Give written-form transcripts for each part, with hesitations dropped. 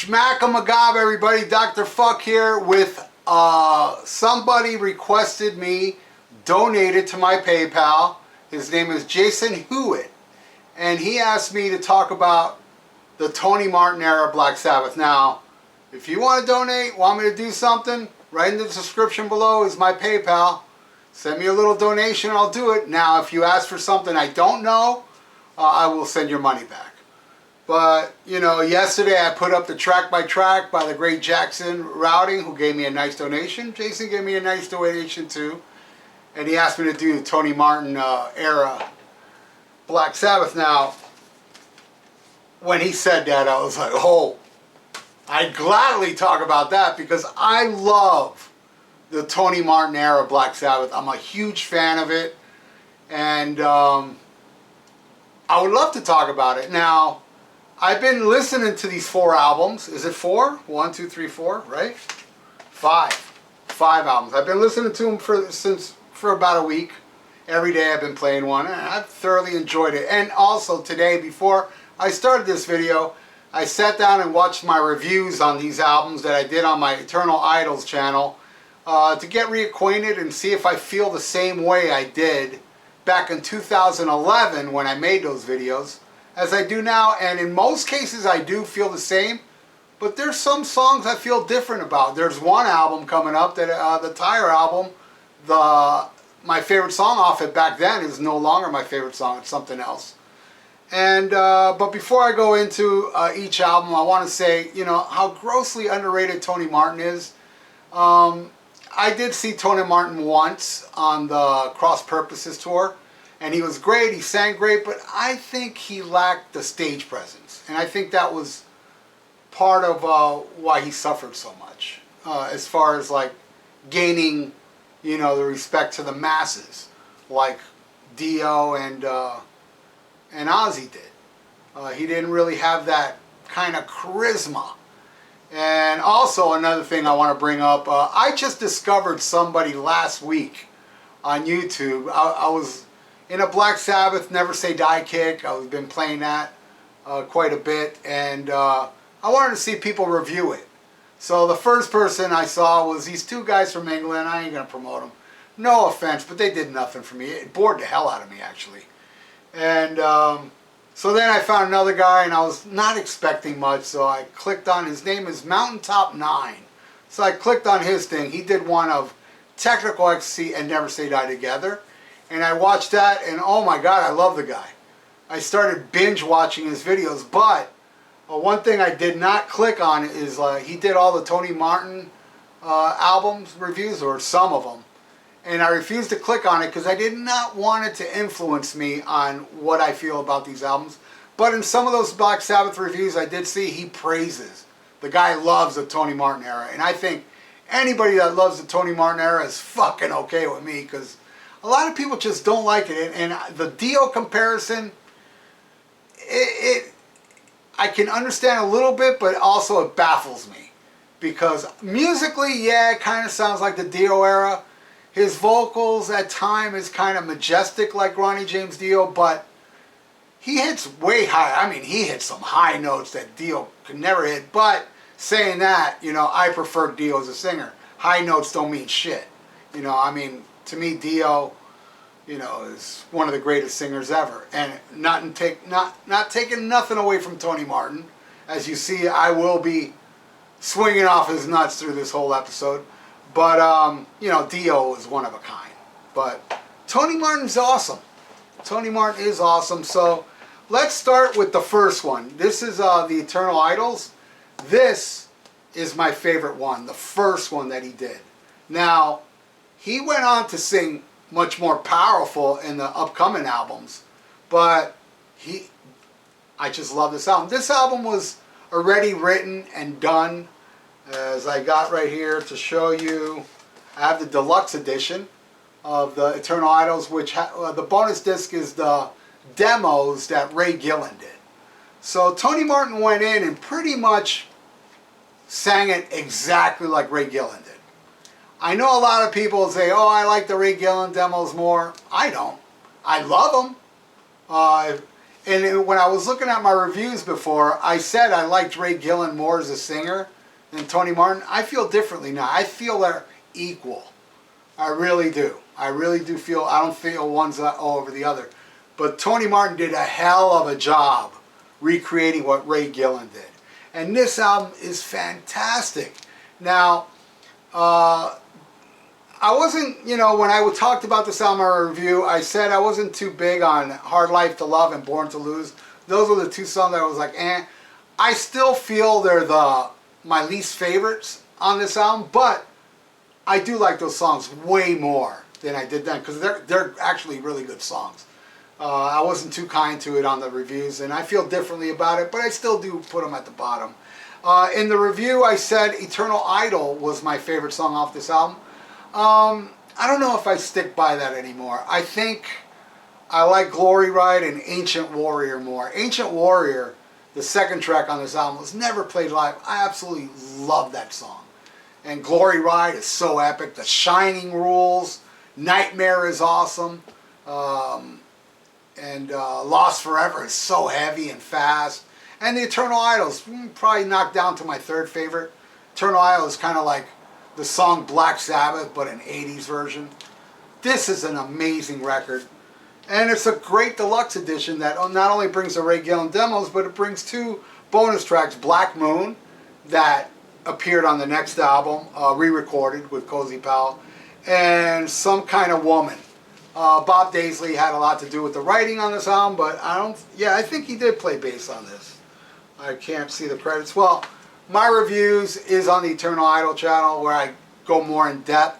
SHMACKEMAGOB, everybody. Dr. FUKK here with somebody requested me donated to my PayPal. His name is Jason Huet, and he asked me to talk about the Tony Martin era Black Sabbath. Now, if you want to donate, want me to do something, right in the description below is my PayPal. Send me a little donation, I'll do it. Now, if you ask for something I don't know, I will send your money back. But, you know, yesterday I put up the track by track by the great Jackson Routing, who gave me a nice donation. Jason gave me a nice donation too. And he asked me to do the Tony Martin era Black Sabbath. Now, when he said that, I was like, oh, I'd gladly talk about that because I love the Tony Martin era Black Sabbath. I'm a huge fan of it. And I would love to talk about it. Now, I've been listening to these 4 albums. Is it 4? 1, 2, 3, 4, right? 5 albums. I've been listening to them for about a week. Every day I've been playing one, and I've thoroughly enjoyed it. And also today, before I started this video, I sat down and watched my reviews on these albums that I did on my Eternal Idols channel to get reacquainted and see if I feel the same way I did back in 2011 when I made those videos as I do now. And in most cases I do feel the same, but there's some songs I feel different about. There's one album coming up that the Tire album, my favorite song off it back then is no longer my favorite song. It's something else. And but before I go into each album, I want to say, you know, how grossly underrated Tony Martin is. I did see Tony Martin once on the Cross Purposes tour, and he was great, he sang great, but I think he lacked the stage presence. And I think that was part of why he suffered so much, as far as like gaining, you know, the respect to the masses, like Dio and Ozzy did. He didn't really have that kind of charisma. And also another thing I want to bring up, I just discovered somebody last week on YouTube. I was in a Black Sabbath Never Say Die kick. I've been playing that quite a bit, and I wanted to see people review it. So the first person I saw was these 2 guys from England. I ain't going to promote them. No offense, but they did nothing for me. It bored the hell out of me, actually. And so then I found another guy, and I was not expecting much, so I clicked on, his name is Mountaintop 9. So I clicked on his thing. He did one of Technical Ecstasy and Never Say Die together. And I watched that, and oh my God, I love the guy. I started binge watching his videos, but one thing I did not click on is he did all the Tony Martin albums reviews, or some of them. And I refused to click on it because I did not want it to influence me on what I feel about these albums. But in some of those Black Sabbath reviews I did see, he praises. The guy loves the Tony Martin era. And I think anybody that loves the Tony Martin era is fucking okay with me, because a lot of people just don't like it. And the Dio comparison, I can understand a little bit, but also it baffles me. Because musically, yeah, it kind of sounds like the Dio era. His vocals at time is kind of majestic like Ronnie James Dio, but he hits way high. I mean, he hits some high notes that Dio could never hit. But saying that, you know, I prefer Dio as a singer. High notes don't mean shit. You know, I mean, to me, Dio, you know, is one of the greatest singers ever. And not taking nothing away from Tony Martin. As you see, I will be swinging off his nuts through this whole episode. But, you know, Dio is one of a kind. But Tony Martin's awesome. Tony Martin is awesome. So let's start with the first one. This is the Eternal Idols. This is my favorite one, the first one that he did. Now, he went on to sing much more powerful in the upcoming albums. But I just love this album. This album was already written and done. As I got right here to show you, I have the deluxe edition of the Eternal Idols, which the bonus disc is the demos that Ray Gillen did. So Tony Martin went in and pretty much sang it exactly like Ray Gillen did. I know a lot of people say, oh, I like the Ray Gillen demos more. I don't. I love them. And when I was looking at my reviews before, I said I liked Ray Gillen more as a singer than Tony Martin. I feel differently now. I feel they're equal. I really do. I really do feel, I don't feel one's over the other. But Tony Martin did a hell of a job recreating what Ray Gillen did. And this album is fantastic. Now, I wasn't, you know, when I talked about this album in my review, I said I wasn't too big on Hard Life to Love and Born to Lose. Those were the two songs that I was like, eh. I still feel they're my least favorites on this album, but I do like those songs way more than I did then, because they're actually really good songs. I wasn't too kind to it on the reviews, and I feel differently about it, but I still do put them at the bottom. In the review, I said Eternal Idol was my favorite song off this album. I don't know if I stick by that anymore. I think I like Glory Ride and Ancient Warrior more. Ancient Warrior, the second track on this album, was never played live. I absolutely love that song. And Glory Ride is so epic. The Shining rules. Nightmare is awesome. Lost Forever is so heavy and fast. And the Eternal Idol's probably knocked down to my third favorite. Eternal Idol is kind of like the song Black Sabbath, but an 80s version. This is an amazing record. And it's a great deluxe edition that not only brings the Ray Gillen demos, but it brings two bonus tracks, Black Moon, that appeared on the next album, re-recorded with Cozy Powell, and Some Kind of Woman. Bob Daisley had a lot to do with the writing on this album, but I think he did play bass on this. I can't see the credits. Well, my reviews is on the Eternal Idol channel where I go more in depth,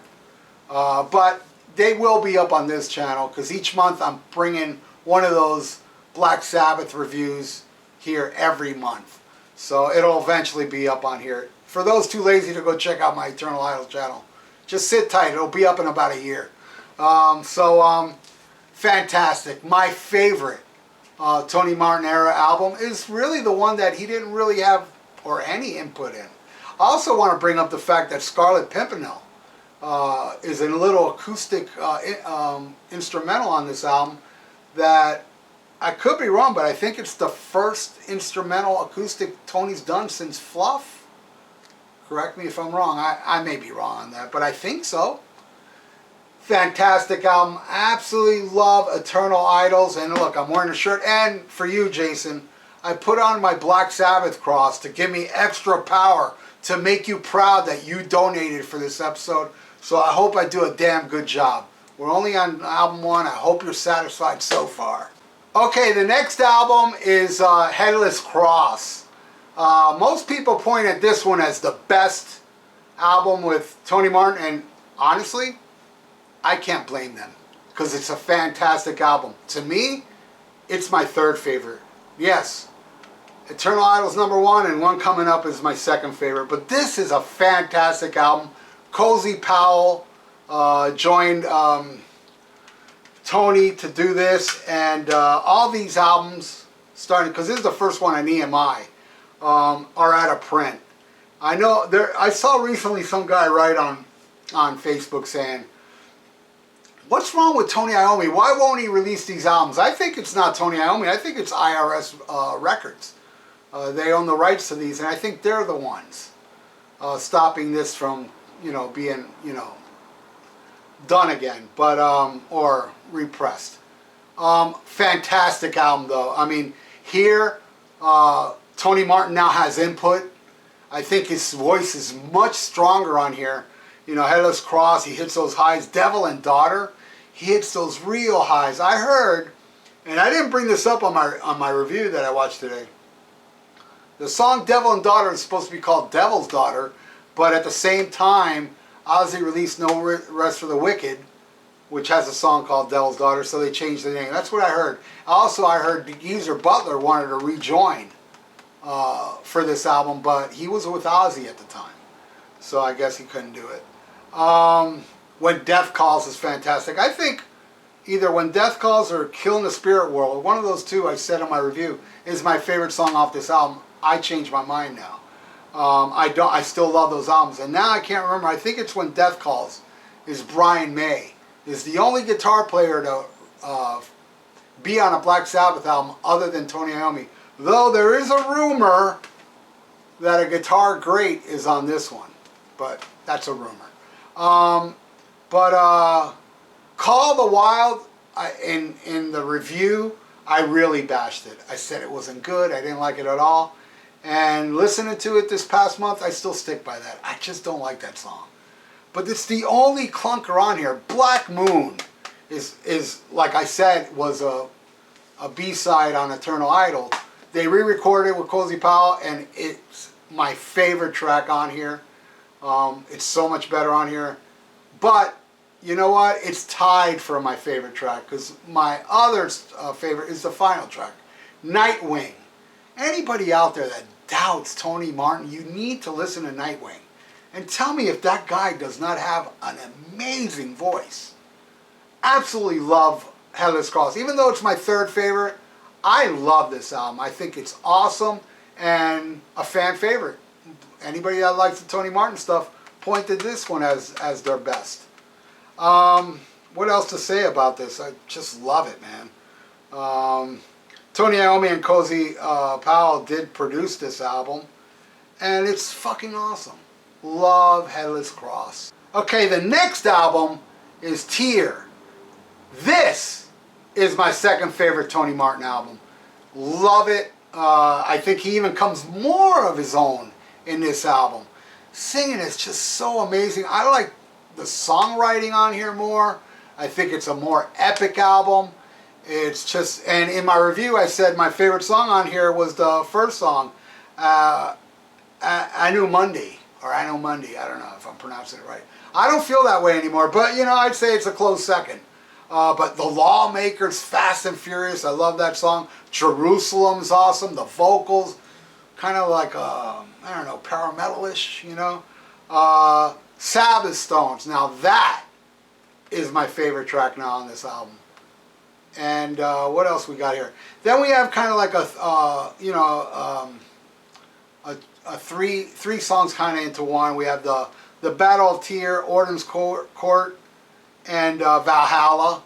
but they will be up on this channel because each month I'm bringing one of those Black Sabbath reviews here every month. So it'll eventually be up on here. For those too lazy to go check out my Eternal Idol channel, just sit tight. It'll be up in about a year. Fantastic. My favorite Tony Martin era album is really the one that he didn't really have or any input in. I also want to bring up the fact that Scarlet Pimpernel is a little acoustic instrumental on this album that I could be wrong, but I think it's the first instrumental acoustic Tony's done since Fluff. Correct me if I'm wrong. I may be wrong on that, but I think so. Fantastic album. Absolutely love Eternal Idols. And look, I'm wearing a shirt. And for you, Jason, I put on my Black Sabbath cross to give me extra power to make you proud that you donated for this episode. So I hope I do a damn good job. We're only on album 1. I hope you're satisfied so far. Okay, the next album is Headless Cross. Most people point at this one as the best album with Tony Martin, and honestly, I can't blame them because it's a fantastic album. To me, it's my third favorite. Yes, Eternal Idol's #1 and one coming up is my second favorite. But this is a fantastic album. Cozy Powell joined Tony to do this, and all these albums, starting because this is the first one on EMI, are out of print. I know I saw recently some guy write on Facebook saying, "What's wrong with Tony Iommi? Why won't he release these albums?" I think it's not Tony Iommi. I think it's IRS Records. They own the rights to these, and I think they're the ones stopping this from, being, done again, but or repressed. Fantastic album, though. I mean, here Tony Martin now has input. I think his voice is much stronger on here. Headless Cross, he hits those highs. Devil and Daughter, he hits those real highs. I heard, and I didn't bring this up on my review that I watched today. The song Devil and Daughter is supposed to be called Devil's Daughter, but at the same time, Ozzy released No Rest for the Wicked, which has a song called Devil's Daughter, so they changed the name. That's what I heard. Also, I heard Geezer Butler wanted to rejoin for this album, but he was with Ozzy at the time, so I guess he couldn't do it. When Death Calls is fantastic. I think either When Death Calls or Kill in the Spirit World, one of those two I said in my review, is my favorite song off this album. I changed my mind now. I still love those albums, and now I can't remember. I think it's When Death Calls is Brian May is the only guitar player to be on a Black Sabbath album other than Tony Iommi. Though there is a rumor that a guitar great is on this one, but that's a rumor. Call the Wild, in the review, I really bashed it. I said it wasn't good, I didn't like it at all. And listening to it this past month, I still stick by that. I just don't like that song. But it's the only clunker on here. Black Moon is like I said, was a B-side on Eternal Idol. They re-recorded it with Cozy Powell, and it's my favorite track on here. It's so much better on here. But, you know what? It's tied for my favorite track, because my other favorite is the final track, Nightwing. Anybody out there that doubts Tony Martin, you need to listen to Nightwing. And tell me if that guy does not have an amazing voice. Absolutely love Headless Cross. Even though it's my third favorite, I love this album. I think it's awesome and a fan favorite. Anybody that likes the Tony Martin stuff pointed this one as their best. What else to say about this? I just love it, man. Tony Iommi and Cozy Powell did produce this album, and it's fucking awesome. Love Headless Cross. Okay, the next album is Tear. This is my second favorite Tony Martin album. Love it. I think he even comes more of his own in this album. Singing is just so amazing. I like the songwriting on here more. I think it's a more epic album. It's just, and in my review I said my favorite song on here was the first song, I Knew Monday, or I Know Monday, I don't know if I'm pronouncing it right. I don't feel that way anymore, but you know, I'd say it's a close second. But The Lawmakers, Fast and Furious, I love that song. Jerusalem's awesome, the vocals, kind of like, I don't know, parametal-ish, you know. Sabbath Stones, now that is my favorite track now on this album. And what else we got here? Then we have kind of like a three songs kind of into one. We have the Battle of Tear, Orden's Court, and Valhalla.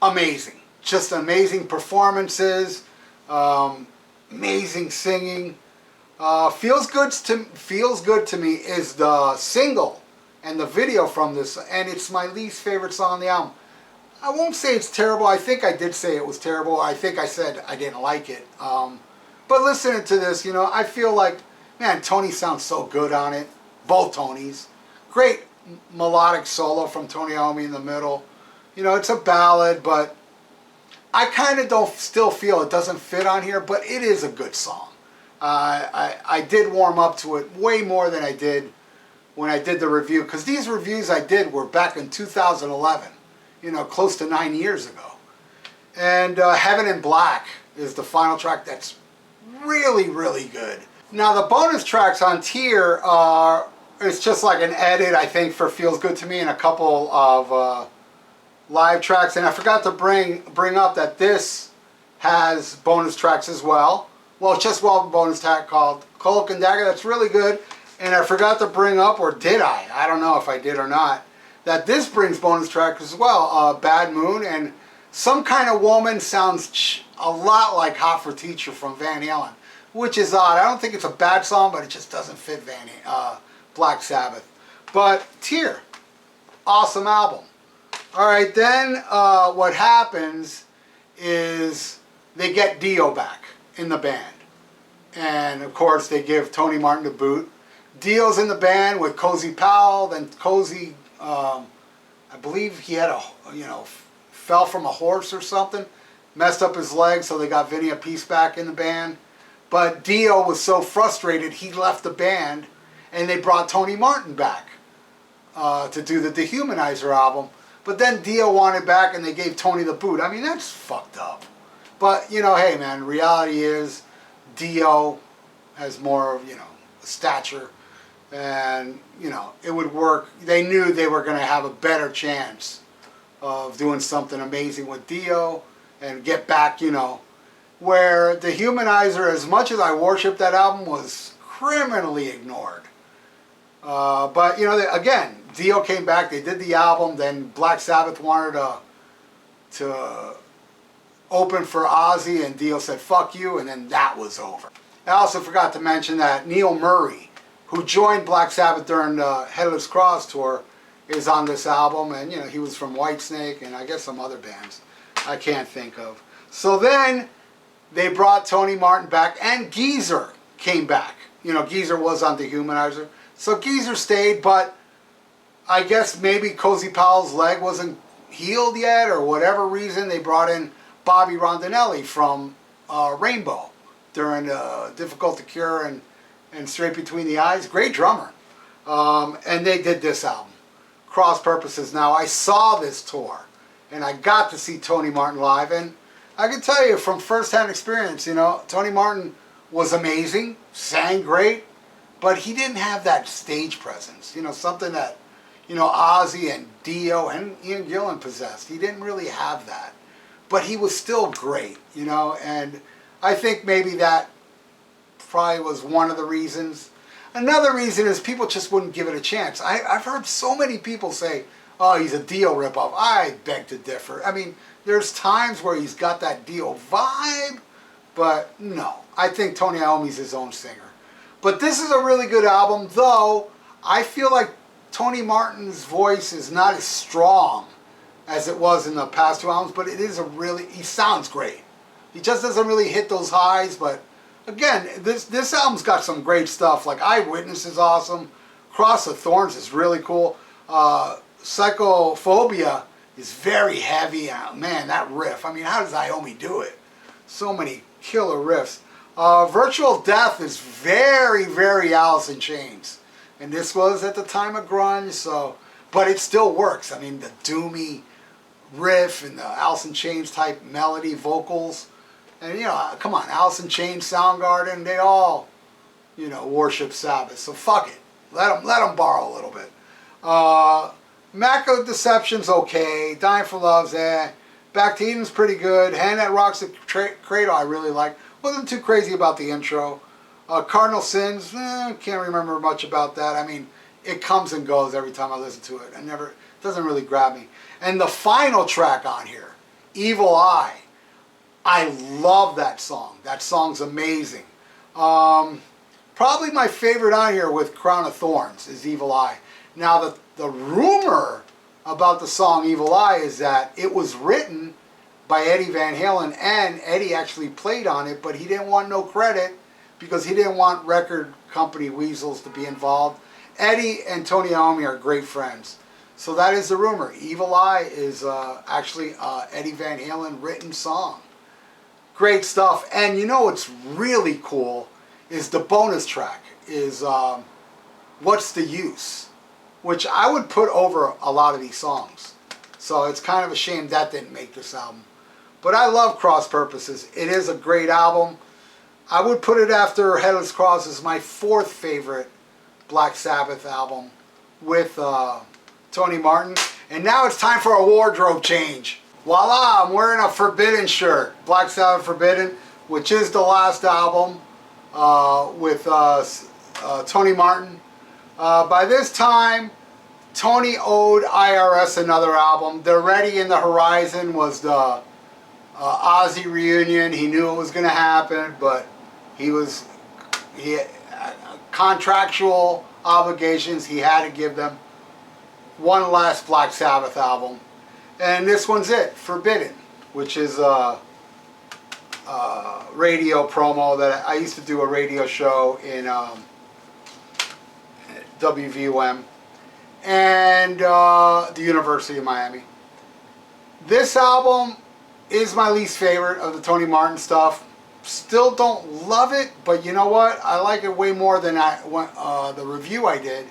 Amazing, just amazing performances, amazing singing. Feels Good to Me is the single and the video from this, and it's my least favorite song on the album. I won't say it's terrible. I think I did say it was terrible. I think I said I didn't like it. But listening to this, you know, I feel like, man, Tony sounds so good on it. Both Tonys. Great melodic solo from Tony Iommi in the middle. You know, it's a ballad, but I kind of don't still feel it doesn't fit on here, but it is a good song. I did warm up to it way more than I did when I did the review, because these reviews I did were back in 2011. You know, close to 9 years ago. And Heaven in Black is the final track that's really, really good. Now the bonus tracks on Tear are, it's just like an edit, I think, for Feels Good to Me, and a couple of live tracks. And I forgot to bring up that this has bonus tracks as well. Well, it's just one bonus track called Cloak and Dagger, that's really good. And I forgot to bring up, or did I? I don't know if I did or not, that this brings bonus tracks as well, Bad Moon, and Some Kind of Woman sounds a lot like Hot for Teacher from Van Halen, which is odd. I don't think it's a bad song, but it just doesn't fit Black Sabbath. But Tear, awesome album. Alright, then what happens is they get Dio back in the band. And of course they give Tony Martin the boot. Dio's in the band with Cozy Powell, then Cozy, I believe he had fell from a horse or something, messed up his leg, so they got Vinny Appice back in the band. But Dio was so frustrated, he left the band, and they brought Tony Martin back to do the Dehumanizer album. But then Dio wanted back, and they gave Tony the boot. I mean, that's fucked up. But, you know, hey, man, reality is Dio has more of, stature. And, it would work. They knew they were going to have a better chance of doing something amazing with Dio and get back, where Dehumanizer, as much as I worship that album, was criminally ignored. But, again, Dio came back, they did the album, then Black Sabbath wanted to opened for Ozzy, and Dio said, "Fuck you," and then that was over. I also forgot to mention that Neil Murray, who joined Black Sabbath during the Headless Cross tour, is on this album, and he was from Whitesnake and I guess some other bands I can't think of. So then they brought Tony Martin back, and Geezer came back. Geezer was on Dehumanizer, so Geezer stayed, but I guess maybe Cozy Powell's leg wasn't healed yet, or whatever reason, they brought in Bobby Rondinelli from Rainbow during Difficult to Cure and Straight Between the Eyes. Great drummer. And they did this album, Cross Purposes. Now, I saw this tour, and I got to see Tony Martin live, and I can tell you from first-hand experience, Tony Martin was amazing, sang great, but he didn't have that stage presence, something that, Ozzy and Dio and Ian Gillan possessed. He didn't really have that, but he was still great, and I think maybe that probably was one of the reasons. Another reason is people just wouldn't give it a chance. I've heard so many people say, "Oh, he's a Dio ripoff." I beg to differ. I mean, there's times where he's got that Dio vibe, but no. I think Tony Iommi's his own singer. But this is a really good album, though I feel like Tony Martin's voice is not as strong as it was in the past two albums, but it is he sounds great. He just doesn't really hit those highs, but again, this album's got some great stuff. Like Eyewitness is awesome. Cross of Thorns is really cool. Psychophobia is very heavy. Man, that riff. I mean, how does Iommi do it? So many killer riffs. Virtual Death is very, very Alice in Chains. And this was at the time of grunge, but it still works. I mean, the doomy riff and the Alice in Chains type melody, vocals. And, come on, Alice in Chains, Soundgarden, they all, worship Sabbath. So fuck it. Let them borrow a little bit. Macro Deception's okay. Dying for Love's Back to Eden's pretty good. Hand That Rocks the Cradle I really like. Wasn't too crazy about the intro. Cardinal Sins, can't remember much about that. I mean, it comes and goes every time I listen to it. It doesn't really grab me. And the final track on here, Evil Eye. I love that song. That song's amazing. Probably my favorite on here with Crown of Thorns is Evil Eye. Now, the rumor about the song Evil Eye is that it was written by Eddie Van Halen, and Eddie actually played on it, but he didn't want no credit because he didn't want record company weasels to be involved. Eddie and Tony Iommi are great friends. So that is the rumor. Evil Eye is actually Eddie Van Halen written song. Great stuff. And what's really cool is the bonus track is What's the Use, which I would put over a lot of these songs. So it's kind of a shame that didn't make this album. But I love Cross Purposes. It is a great album. I would put it after Headless Cross as my fourth favorite Black Sabbath album with Tony Martin. And now it's time for a wardrobe change. Voila, I'm wearing a Forbidden shirt. Black Sabbath Forbidden, which is the last album with Tony Martin. By this time, Tony owed IRS another album. The Ready in the Horizon was the Ozzy reunion. He knew it was going to happen, but he had contractual obligations. He had to give them one last Black Sabbath album. And this one's it, Forbidden, which is a radio promo that I used to do a radio show in WVUM and the University of Miami. This album is my least favorite of the Tony Martin stuff. Still don't love it, but you know what? I like it way more than the review I did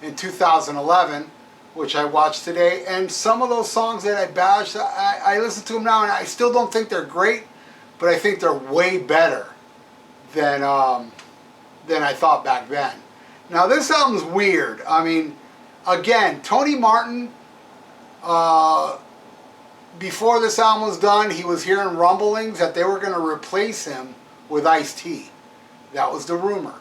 in 2011, which I watched today. And some of those songs that I bashed, I listen to them now, and I still don't think they're great, but I think they're way better than I thought back then. Now, this album's weird. I mean, again, Tony Martin, before this album was done, he was hearing rumblings that they were going to replace him with Ice-T. That was the rumor.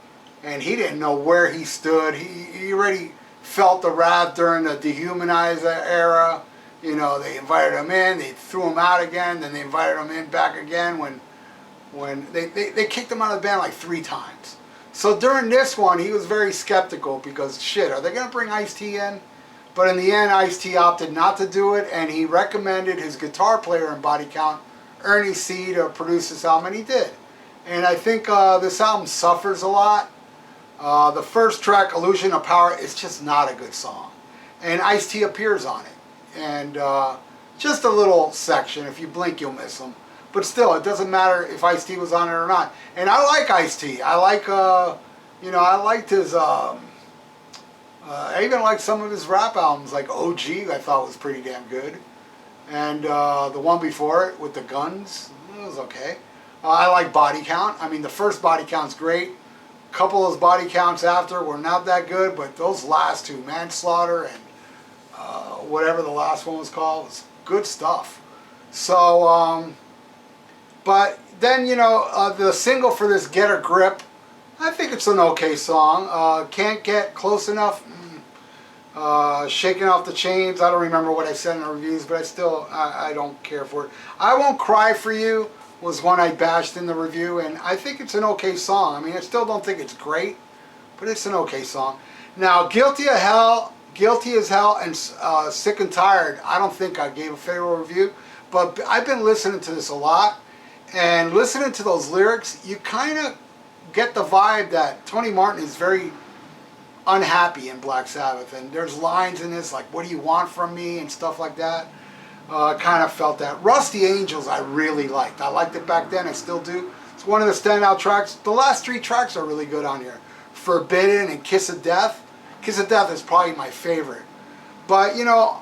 And he didn't know where he stood. He already felt the wrath during the Dehumanizer era. You know, they invited him in, they threw him out again, then they invited him in back again when they kicked him out of the band like 3 times. So during this one, he was very skeptical because, shit, are they going to bring Ice-T in? But in the end, Ice-T opted not to do it, and he recommended his guitar player in Body Count, Ernie C, to produce this album, and he did. And I think this album suffers a lot. The first track, Illusion of Power, is just not a good song. And Ice-T appears on it. And just a little section, if you blink, you'll miss him. But still, it doesn't matter if Ice-T was on it or not. And I like Ice-T. I like, you know, I liked his, I even liked some of his rap albums, like OG, I thought was pretty damn good. And the one before it with the guns, it was okay. I like Body Count. I mean, the first Body Count's great. A couple of those Body Counts after were not that good, but those last two, Manslaughter and whatever the last one was called, was good stuff. So, but then, you know, the single for this, Get a Grip, I think it's an okay song. Can't Get Close Enough, Shaking Off the Chains, I don't remember what I said in the reviews, but I don't care for it. I Won't Cry For You was one I bashed in the review, and I think it's an okay song. I mean, I still don't think it's great, but it's an okay song. Now, Guilty as Hell, and Sick and Tired, I don't think I gave a favorable review, but I've been listening to this a lot, and listening to those lyrics, you kind of get the vibe that Tony Martin is very unhappy in Black Sabbath, and there's lines in this like, what do you want from me, and stuff like that. I kind of felt that. Rusty Angels I really liked. I liked it back then, I still do. It's one of the standout tracks. The last 3 tracks are really good on here. Forbidden and Kiss of Death. Kiss of Death is probably my favorite. But, you know,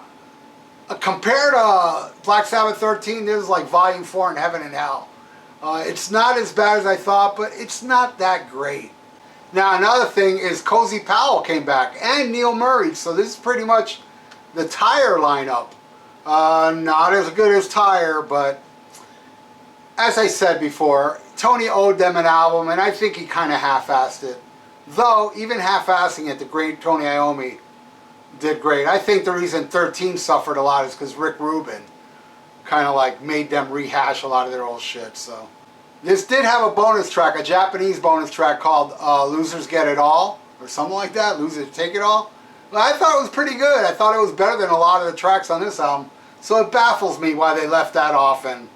compared to Black Sabbath 13, this is like Volume 4 in Heaven and Hell. It's not as bad as I thought, but it's not that great. Now, another thing is Cozy Powell came back, and Neil Murray, so this is pretty much the Tyre lineup. Not as good as Tyre, but as I said before, Tony owed them an album, and I think he kind of half-assed it. Though, even half-assing it, the great Tony Iommi did great. I think the reason 13 suffered a lot is because Rick Rubin kind of like made them rehash a lot of their old shit. So this did have a bonus track, a Japanese bonus track called Losers Get It All, or something like that, Losers Take It All. Well, I thought it was pretty good. I thought it was better than a lot of the tracks on this album. So it baffles me why they left that off and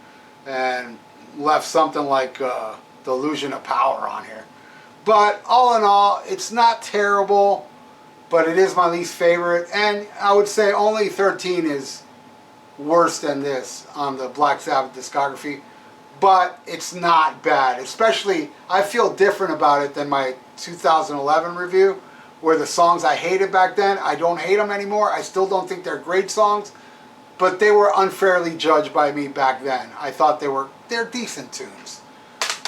left something like The Illusion of Power on here. But all in all, it's not terrible, but it is my least favorite. And I would say only 13 is worse than this on the Black Sabbath discography. But it's not bad. Especially, I feel different about it than my 2011 review, where the songs I hated back then, I don't hate them anymore. I still don't think they're great songs, but they were unfairly judged by me back then. I thought they're decent tunes.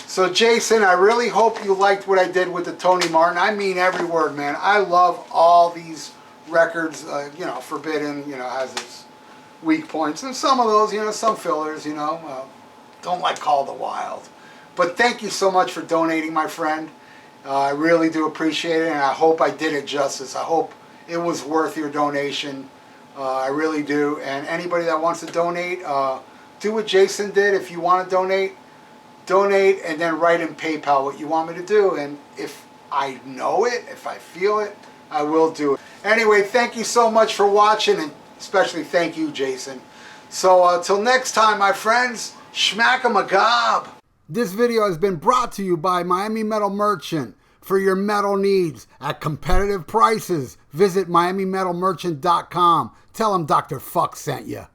So Jason, I really hope you liked what I did with the Tony Martin. I mean every word, man. I love all these records. You know, Forbidden, you know, has its weak points, and some of those, you know, some fillers, you know. Don't like Call the Wild. But thank you so much for donating, my friend. I really do appreciate it, and I hope I did it justice. I hope it was worth your donation. I really do. And anybody that wants to donate, do what Jason did. If you want to donate and then write in PayPal what you want me to do. And if I know it, if I feel it, I will do it. Anyway, thank you so much for watching, and especially thank you, Jason. So till next time, my friends, SHMACKEMAGOB. This video has been brought to you by Miami Metal Merchant. For your metal needs at competitive prices, visit MiamiMetalMerchant.com. Tell them Dr. Fuck sent you.